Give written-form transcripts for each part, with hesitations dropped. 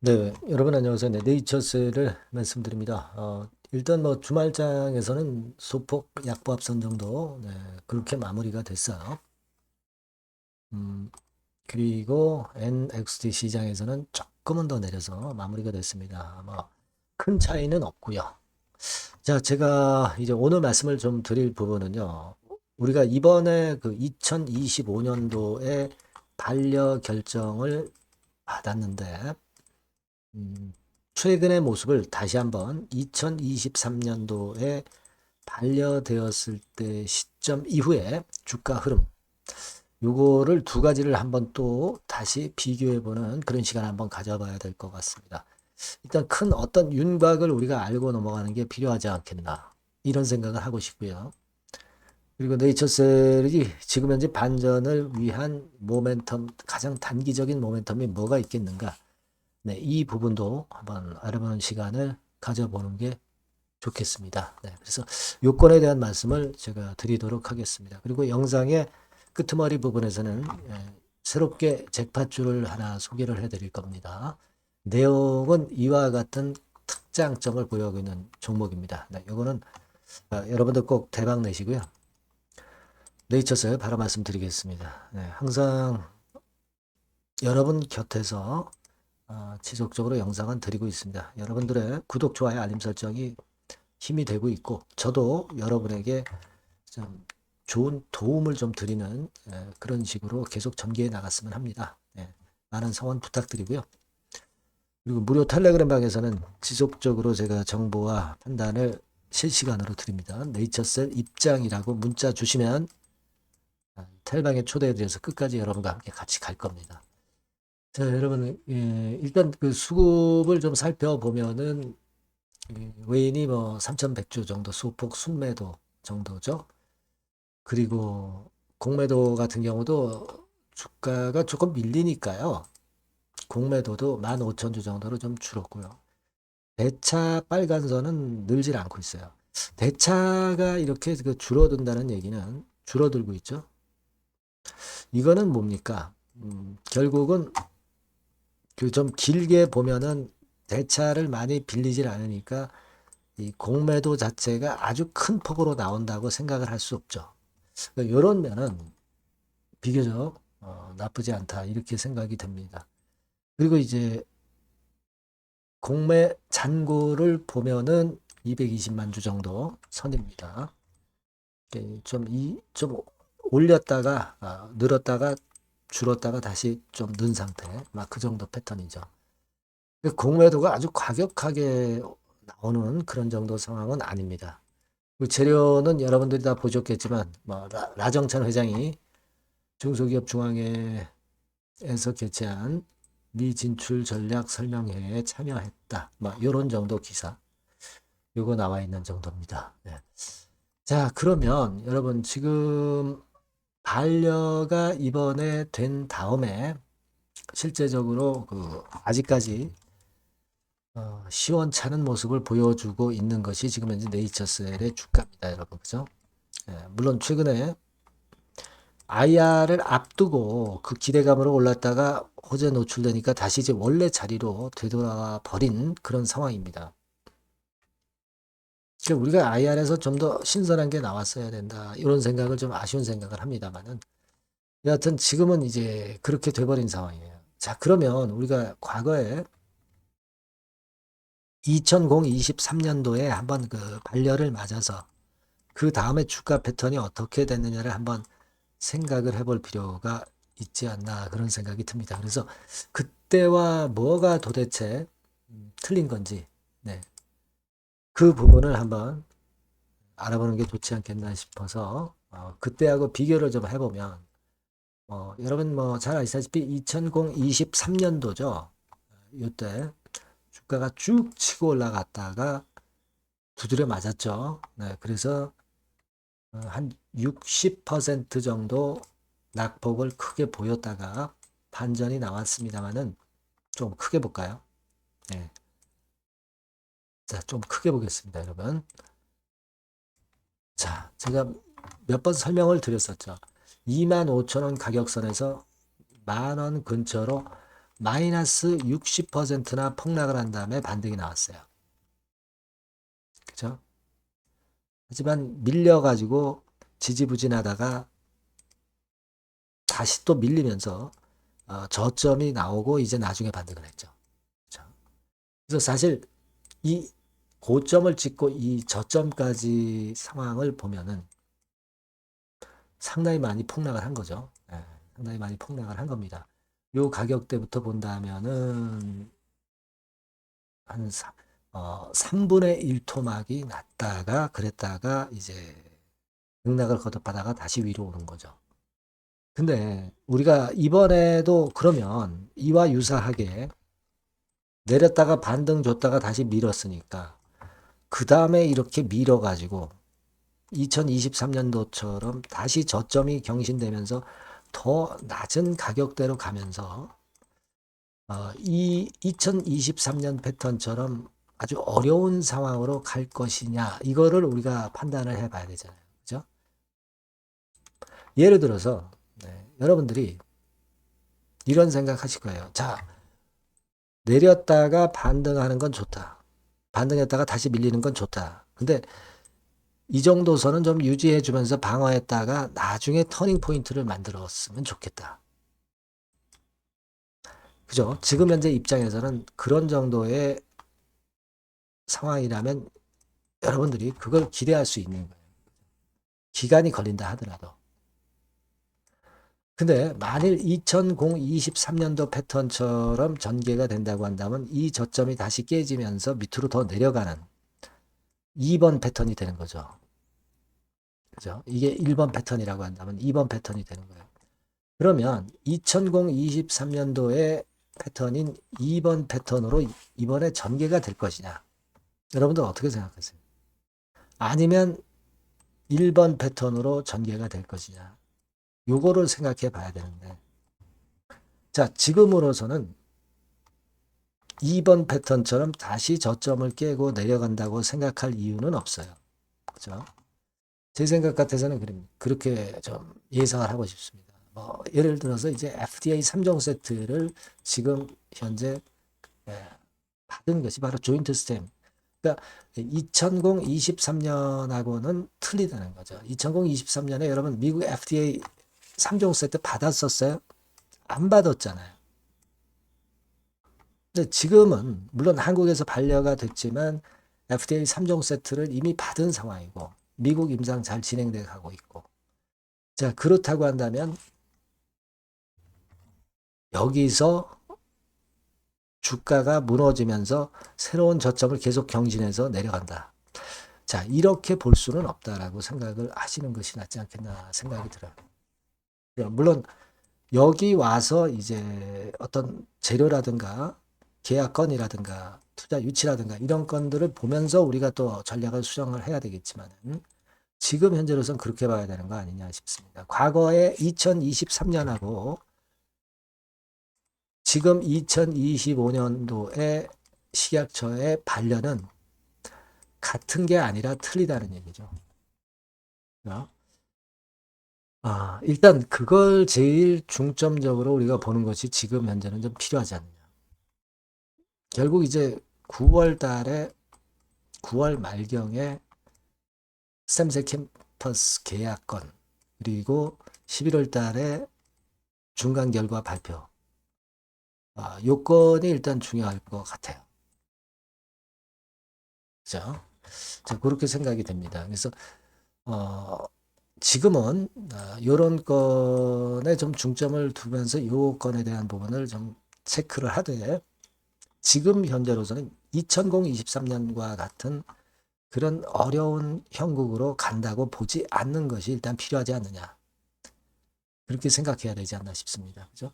네, 여러분 안녕하세요. 네, 네이처스를 말씀드립니다. 일단 뭐 주말장에서는 소폭 약보합선 정도 그렇게 마무리가 됐어요. 음, 그리고 NXT 시장에서는 조금은 더 내려서 마무리가 됐습니다. 뭐 큰 차이는 없고요. 자, 제가 이제 오늘 말씀을 좀 드릴 부분은요. 우리가 이번에 그 2025년도에 반려 결정을 받았는데 음, 최근의 모습을 다시 한번 2023년도에 반려되었을 때 시점 이후에 주가 흐름 요거를 두 가지를 한번 또 다시 비교해보는 그런 시간을 한번 가져봐야 될 것 같습니다. 일단 큰 어떤 윤곽을 우리가 알고 넘어가는 게 필요하지 않겠나 이런 생각을 하고 싶고요. 그리고 네이처셀이 지금 현재 반전을 위한 모멘텀 가장 단기적인 모멘텀이 뭐가 있겠는가? 네, 이 부분도 한번 알아보는 시간을 가져보는 게 좋겠습니다. 네, 그래서 요건에 대한 말씀을 제가 드리도록 하겠습니다. 그리고 영상의 끄트머리 부분에서는 새롭게 잭팟줄을 하나 소개를 해드릴 겁니다. 내용은 이와 같은 특장점을 보유하고 있는 종목입니다. 네, 요거는 여러분들 꼭 대박 내시고요. 네이처스 바로 말씀드리겠습니다. 네, 항상 여러분 곁에서 지속적으로 영상은 드리고 있습니다. 여러분들의 구독, 좋아요, 알림 설정이 힘이 되고 있고 저도 여러분에게 좀 좋은 도움을 좀 드리는 그런 식으로 계속 전개해 나갔으면 합니다. 많은 성원 부탁드리고요. 그리고 무료 텔레그램 방에서는 지속적으로 제가 정보와 판단을 실시간으로 드립니다. 네이처셀 입장이라고 문자 주시면 텔방에 초대해 드려서 끝까지 여러분과 함께 같이 갈 겁니다. 자, 여러분, 일단 그 수급을 좀 살펴보면은 외인이 뭐 3,100주 정도 소폭 순매도 정도죠. 그리고 공매도 같은 경우도 주가가 조금 밀리니까요. 공매도도 15,000주 정도로 좀 줄었고요. 대차 빨간선은 늘질 않고 있어요. 대차가 이렇게 그 줄어든다는 얘기는 줄어들고 있죠. 이거는 뭡니까? 결국은 그 좀 길게 보면은 대차를 많이 빌리질 않으니까 이 공매도 자체가 아주 큰 폭으로 나온다고 생각을 할 수 없죠. 이런 면은 비교적 나쁘지 않다 이렇게 생각이 됩니다. 그리고 이제 공매 잔고를 보면은 220만 주 정도 선입니다. 좀 올렸다가 늘었다가 줄었다가 다시 좀 는 상태 막 그 정도 패턴이죠. 공매도가 아주 과격하게 나오는 그런 정도 상황은 아닙니다. 그 재료는 여러분들이 다 보셨겠지만 뭐 라정찬 회장이 중소기업 중앙회에서 개최한 미 진출 전략 설명회에 참여했다. 뭐 이런 정도 기사 요거 나와 있는 정도입니다. 네. 자, 그러면 여러분 지금 반려가 이번에 된 다음에 실제적으로 그 아직까지 시원찮은 모습을 보여주고 있는 것이 지금 현재 네이처셀의 주가입니다, 여러분. 그죠? 물론 최근에 IR을 앞두고 그 기대감으로 올랐다가 호재 노출되니까 다시 이제 원래 자리로 되돌아 버린 그런 상황입니다. 그러니까 우리가 IR에서 좀 더 신선한 게 나왔어야 된다. 이런 생각을 좀 아쉬운 생각을 합니다만은 여하튼 지금은 이제 그렇게 돼버린 상황이에요. 자, 그러면 우리가 과거에 2023년도에 한번 그 반려를 맞아서 그 다음에 주가 패턴이 어떻게 됐느냐를 한번 생각을 해볼 필요가 있지 않나 그런 생각이 듭니다. 그래서 그때와 뭐가 도대체 틀린 건지 네. 그 부분을 한번 알아보는 게 좋지 않겠나 싶어서 그때하고 비교를 좀 해보면 여러분 뭐 잘 아시다시피 2023년도죠. 이때 주가가 쭉 치고 올라갔다가 두드려 맞았죠. 네, 그래서 한 60% 정도 낙폭을 크게 보였다가 반전이 나왔습니다만은 좀 크게 볼까요? 네. 자, 좀 크게 보겠습니다, 여러분. 자, 제가 몇 번 설명을 드렸었죠. 25,000원 가격선에서 10,000원 근처로 마이너스 60%나 폭락을 한 다음에 반등이 나왔어요. 그죠? 하지만 밀려가지고 지지부진하다가 다시 또 밀리면서 저점이 나오고 이제 나중에 반등을 했죠. 그죠? 그래서 사실 이 고점을 찍고 이 저점까지 상황을 보면은 상당히 많이 폭락을 한 거죠. 예, 상당히 많이 폭락을 한 겁니다. 요 가격대부터 본다면은 한 3분의 1 토막이 났다가 그랬다가 이제 등락을 거듭하다가 다시 위로 오는 거죠. 근데 우리가 이번에도 그러면 이와 유사하게 내렸다가 반등 줬다가 다시 밀었으니까 그 다음에 이렇게 밀어가지고 2023년도처럼 다시 저점이 경신되면서 더 낮은 가격대로 가면서 이 2023년 패턴처럼 아주 어려운 상황으로 갈 것이냐 이거를 우리가 판단을 해봐야 되잖아요. 그죠? 예를 들어서 여러분들이 이런 생각하실 거예요. 자, 내렸다가 반등하는 건 좋다. 반등했다가 다시 밀리는 건 좋다. 근데 이 정도 선은 좀 유지해 주면서 방어했다가 나중에 터닝 포인트를 만들었으면 좋겠다. 그죠? 지금 현재 입장에서는 그런 정도의 상황이라면 여러분들이 그걸 기대할 수 있는 거예요. 기간이 걸린다 하더라도. 근데 만일 2023년도 패턴처럼 전개가 된다고 한다면 이 저점이 다시 깨지면서 밑으로 더 내려가는 2번 패턴이 되는 거죠. 그죠? 이게 1번 패턴이라고 한다면 2번 패턴이 되는 거예요. 그러면 2023년도의 패턴인 2번 패턴으로 이번에 전개가 될 것이냐? 여러분들 어떻게 생각하세요? 아니면 1번 패턴으로 전개가 될 것이냐? 요거를 생각해 봐야 되는데. 자, 지금으로서는 2번 패턴처럼 다시 저점을 깨고 내려간다고 생각할 이유는 없어요. 그죠? 제 생각 같아서는 그렇게 좀 예상을 하고 싶습니다. 예를 들어서 이제 FDA 3종 세트를 지금 현재 받은 것이 바로 조인트 스템. 그러니까 2023년하고는 틀리다는 거죠. 2023년에 여러분 미국 FDA 3종 세트 받았었어요? 안 받았잖아요. 근데 지금은 물론 한국에서 반려가 됐지만 FDA 3종 세트를 이미 받은 상황이고 미국 임상 잘 진행돼 가고 있고. 자, 그렇다고 한다면 여기서 주가가 무너지면서 새로운 저점을 계속 경신해서 내려간다. 자, 이렇게 볼 수는 없다라고 생각을 하시는 것이 낫지 않겠나 생각이 들어요. 물론 여기 와서 이제 어떤 재료라든가 계약건이라든가 투자 유치라든가 이런 건들을 보면서 우리가 또 전략을 수정을 해야 되겠지만 지금 현재로선 그렇게 봐야 되는 거 아니냐 싶습니다. 과거에 2023년하고 지금 2025년도의 식약처의 반려는 같은 게 아니라 틀리다는 얘기죠. 일단 그걸 제일 중점적으로 우리가 보는 것이 지금 현재는 좀 필요하지 않느냐. 결국 이제 9월 달에 9월 말경에 스템셀 캠퍼스 계약건 그리고 11월 달에 중간 결과 발표. 요건이 일단 중요할 것 같아요. 그죠? 자, 그렇게 생각이 됩니다. 그래서 지금은 이런 건에 좀 중점을 두면서 요 건에 대한 부분을 좀 체크를 하되 지금 현재로서는 2023년과 같은 그런 어려운 형국으로 간다고 보지 않는 것이 일단 필요하지 않느냐. 그렇게 생각해야 되지 않나 싶습니다. 그죠?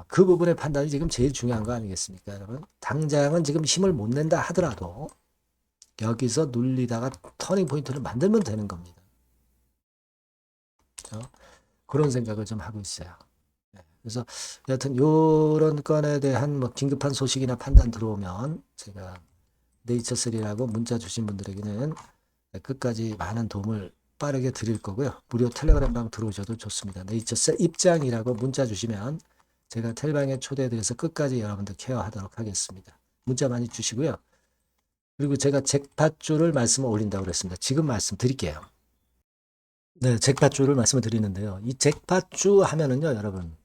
그 부분의 판단이 지금 제일 중요한 거 아니겠습니까, 여러분? 당장은 지금 힘을 못 낸다 하더라도 여기서 눌리다가 터닝 포인트를 만들면 되는 겁니다. 그죠? 그런 생각을 좀 하고 있어요. 그래서 여하튼 요런 건에 대한 뭐 긴급한 소식이나 판단 들어오면 제가 네이처3라고 문자 주신 분들에게는 끝까지 많은 도움을 빠르게 드릴 거고요. 무료 텔레그램 방 들어오셔도 좋습니다. 네이처3 입장이라고 문자 주시면 제가 텔방에 초대해드려서 끝까지 여러분들 케어하도록 하겠습니다. 문자 많이 주시고요. 그리고 제가 잭팟주를 말씀을 올린다고 그랬습니다. 지금 말씀드릴게요. 네, 잭팟주를 말씀을 드리는데요. 이 잭팟주 하면은요, 여러분,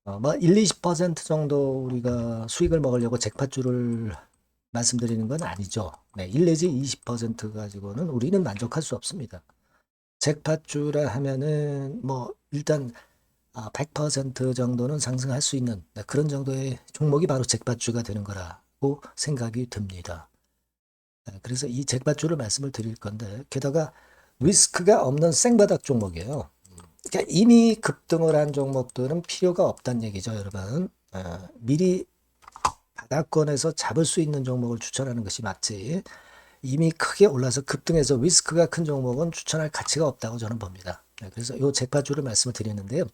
뭐 1, 20% 정도 우리가 수익을 먹으려고 잭팟주를 말씀드리는 건 아니죠. 네, 1 내지 20% 가지고는 우리는 만족할 수 없습니다. 잭팟주라 하면은 뭐 일단 100% 정도는 상승할 수 있는 그런 정도의 종목이 바로 잭팟주가 되는 거라고 생각이 듭니다. 그래서 이 잭팟주를 말씀을 드릴 건데 게다가 리스크가 없는 생바닥 종목이에요. 그러니까 이미 급등을 한 종목들은 필요가 없다는 얘기죠, 여러분. 미리 바닥권에서 잡을 수 있는 종목을 추천하는 것이 맞지. 이미 크게 올라서 급등해서 리스크가 큰 종목은 추천할 가치가 없다고 저는 봅니다. 그래서 이 잭팟주를 말씀을 드리는데요.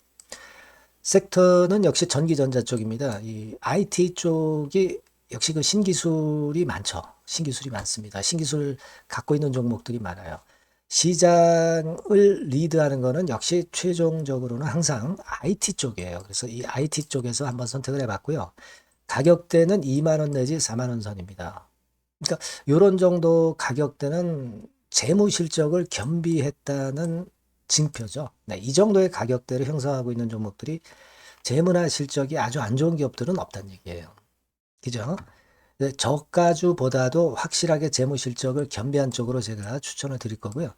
섹터는 역시 전기전자 쪽입니다. 이 IT 쪽이 역시 그 신기술이 많죠. 신기술이 많습니다. 신기술 갖고 있는 종목들이 많아요. 시장을 리드하는 거는 역시 최종적으로는 항상 IT 쪽이에요. 그래서 이 IT 쪽에서 한번 선택을 해봤고요. 가격대는 2만 원 내지 4만 원 선입니다. 그러니까 이런 정도 가격대는 재무 실적을 겸비했다는 징표죠. 네, 이 정도의 가격대를 형성하고 있는 종목들이 재무나 실적이 아주 안 좋은 기업들은 없다는 얘기예요. 그죠? 네, 저가주보다도 확실하게 재무 실적을 겸비한 쪽으로 제가 추천을 드릴 거고요.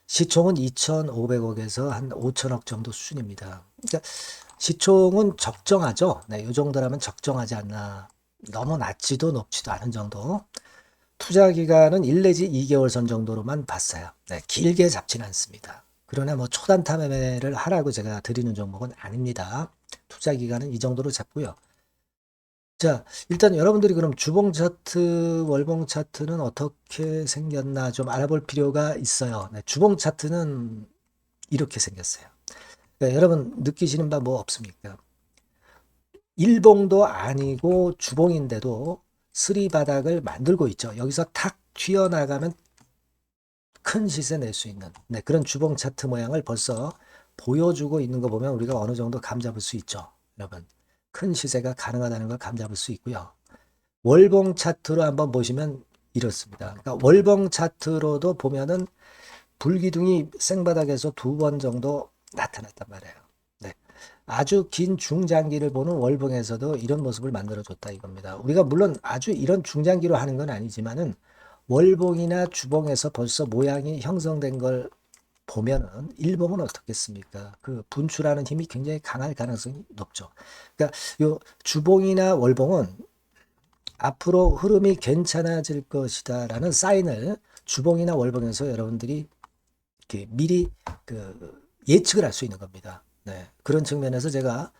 시총은 2,500억에서 한 5천억 정도 수준입니다. 그러니까 시총은 적정하죠. 네, 이 정도라면 적정하지 않나. 너무 낮지도 높지도 않은 정도. 투자 기간은 1 내지 2개월 선 정도로만 봤어요. 네, 길게 잡지는 않습니다. 그러나 뭐 초단타 매매를 하라고 제가 드리는 종목은 아닙니다. 투자 기간은 이 정도로 잡고요. 자, 일단 여러분들이 그럼 주봉 차트, 월봉 차트는 어떻게 생겼나 좀 알아볼 필요가 있어요. 네, 주봉 차트는 이렇게 생겼어요. 그러니까 여러분 느끼시는 바 뭐 없습니까? 일봉도 아니고 주봉인데도 쓰리바닥을 만들고 있죠. 여기서 탁 튀어나가면 큰 시세 낼 수 있는 그런 주봉 차트 모양을 벌써 보여주고 있는 거 보면 우리가 어느 정도 감잡을 수 있죠. 여러분 큰 시세가 가능하다는 걸 감잡을 수 있고요. 월봉 차트로 한번 보시면 이렇습니다. 그러니까 월봉 차트로도 보면은 불기둥이 생바닥에서 2번 정도 나타났단 말이에요. 네. 아주 긴 중장기를 보는 월봉에서도 이런 모습을 만들어줬다 이겁니다. 우리가 물론 아주 이런 중장기로 하는 건 아니지만은 월봉이나 주봉에서 벌써 모양이 형성된 걸 보면은 일봉은 어떻겠습니까? 그 분출하는 힘이 굉장히 강할 가능성이 높죠. 그러니까 요 주봉이나 월봉은 앞으로 흐름이 괜찮아질 것이다라는 사인을 주봉이나 월봉에서 여러분들이 이렇게 미리 그 예측을 할 수 있는 겁니다. 네. 그런 측면에서 제가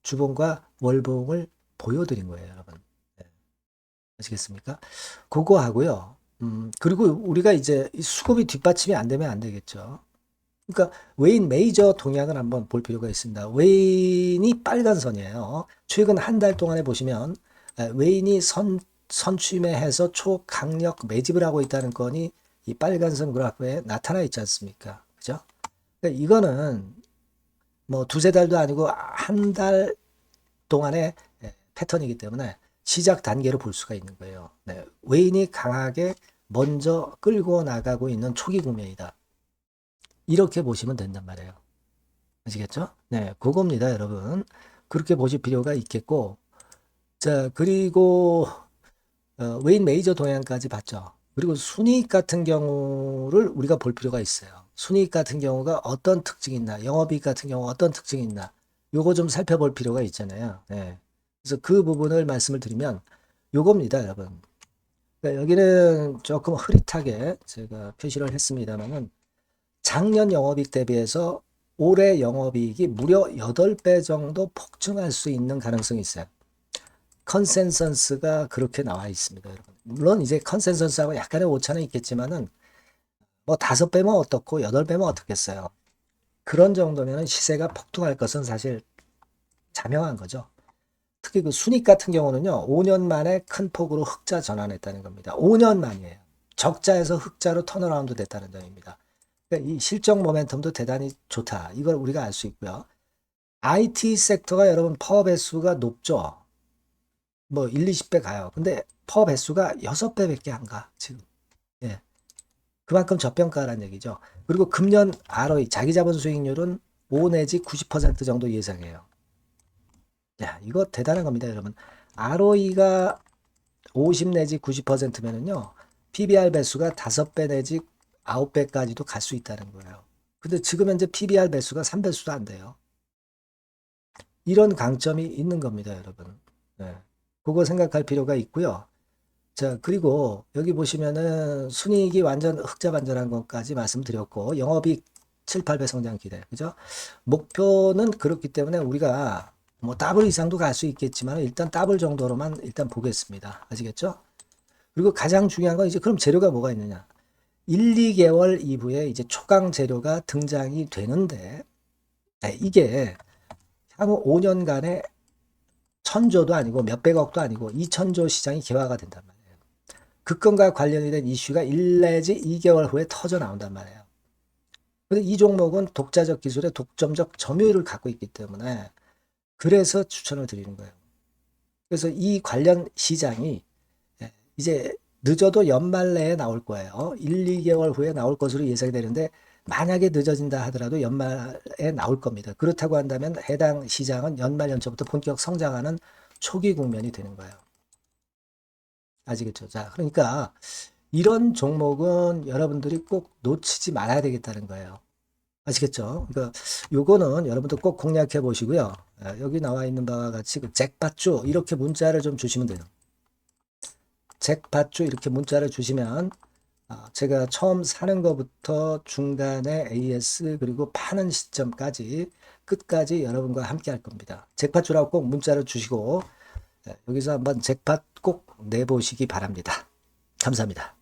주봉과 월봉을 보여드린 거예요, 여러분. 네. 아시겠습니까? 그거 하고요. 그리고 우리가 이제 수급이 뒷받침이 안 되면 안 되겠죠. 그러니까 웨인 메이저 동향을 한번 볼 필요가 있습니다. 웨인이 빨간 선이에요. 최근 한 달 동안에 보시면 웨인이 선취매해서 초강력 매집을 하고 있다는 건이 이 빨간 선 그래프에 나타나 있지 않습니까? 그죠? 그러니까 이거는 뭐 두세 달도 아니고 한 달 동안의 패턴이기 때문에 시작 단계로 볼 수가 있는 거예요. 네, 웨인이 강하게 먼저 끌고 나가고 있는 초기 국면이다. 이렇게 보시면 된단 말이에요. 아시겠죠? 네, 그겁니다, 여러분. 그렇게 보실 필요가 있겠고, 자, 그리고 웨인 메이저 동향까지 봤죠. 그리고 순이익 같은 경우를 우리가 볼 필요가 있어요. 순이익 같은 경우가 어떤 특징이 있나, 영업이익 같은 경우 어떤 특징이 있나, 요거 좀 살펴볼 필요가 있잖아요. 네. 그래서 그 부분을 말씀을 드리면 요겁니다, 여러분. 그러니까 여기는 조금 흐릿하게 제가 표시를 했습니다만은 작년 영업이익 대비해서 올해 영업이익이 무려 8배 정도 폭증할 수 있는 가능성이 있어요. 컨센서스가 그렇게 나와 있습니다, 여러분. 물론 이제 컨센서스하고 약간의 오차는 있겠지만은 뭐 5배면 어떻고 8배면 어떻겠어요. 그런 정도면 시세가 폭등할 것은 사실 자명한 거죠. 특히 그 순익 같은 경우는요, 5년 만에 큰 폭으로 흑자 전환했다는 겁니다. 5년 만이에요. 적자에서 흑자로 턴어라운드 됐다는 점입니다. 그러니까 이 실적 모멘텀도 대단히 좋다. 이걸 우리가 알 수 있고요. IT 섹터가 여러분 퍼 배수가 높죠. 뭐 1, 20배 가요. 근데 퍼 배수가 6배밖에 안 가, 지금. 예. 그만큼 저평가라는 얘기죠. 그리고 금년 ROE, 자기 자본 수익률은 5 내지 90% 정도 예상해요. 야, 이거 대단한 겁니다, 여러분. ROE가 50 내지 90%면은요, PBR 배수가 5배 내지 9배까지도 갈 수 있다는 거예요. 근데 지금 현재 PBR 배수가 3배수도 안 돼요. 이런 강점이 있는 겁니다, 여러분. 네. 그거 생각할 필요가 있고요. 자, 그리고 여기 보시면은 순이익이 완전 흑자반전한 것까지 말씀드렸고, 영업이익 7, 8배 성장 기대. 그죠? 목표는 그렇기 때문에 우리가 뭐 더블 이상도 갈 수 있겠지만 일단 더블 정도로만 일단 보겠습니다. 아시겠죠? 그리고 가장 중요한 건 이제 그럼 재료가 뭐가 있느냐? 1, 2개월 이후에 이제 초강 재료가 등장이 되는데, 네, 이게 향후 5년간에 천조도 아니고 몇백억도 아니고 2천조 시장이 개화가 된단 말이에요. 급건과 관련이 된 이슈가 1 내지 2개월 후에 터져 나온단 말이에요. 근데 이 종목은 독자적 기술의 독점적 점유율을 갖고 있기 때문에 그래서 추천을 드리는 거예요. 그래서 이 관련 시장이 이제 늦어도 연말 내에 나올 거예요. 1, 2개월 후에 나올 것으로 예상이 되는데 만약에 늦어진다 하더라도 연말에 나올 겁니다. 그렇다고 한다면 해당 시장은 연말 연초부터 본격 성장하는 초기 국면이 되는 거예요. 아시겠죠? 자, 그러니까 이런 종목은 여러분들이 꼭 놓치지 말아야 되겠다는 거예요. 아시겠죠? 그러니까 요거는 여러분들 꼭 공략해 보시고요. 여기 나와 있는 바와 같이 그 잭팟주 이렇게 문자를 좀 주시면 돼요. 잭팟주 이렇게 문자를 주시면 제가 처음 사는 것부터 중간에 AS 그리고 파는 시점까지 끝까지 여러분과 함께 할 겁니다. 잭팟주라고 꼭 문자를 주시고 여기서 한번 잭팟 꼭 내보시기 바랍니다. 감사합니다.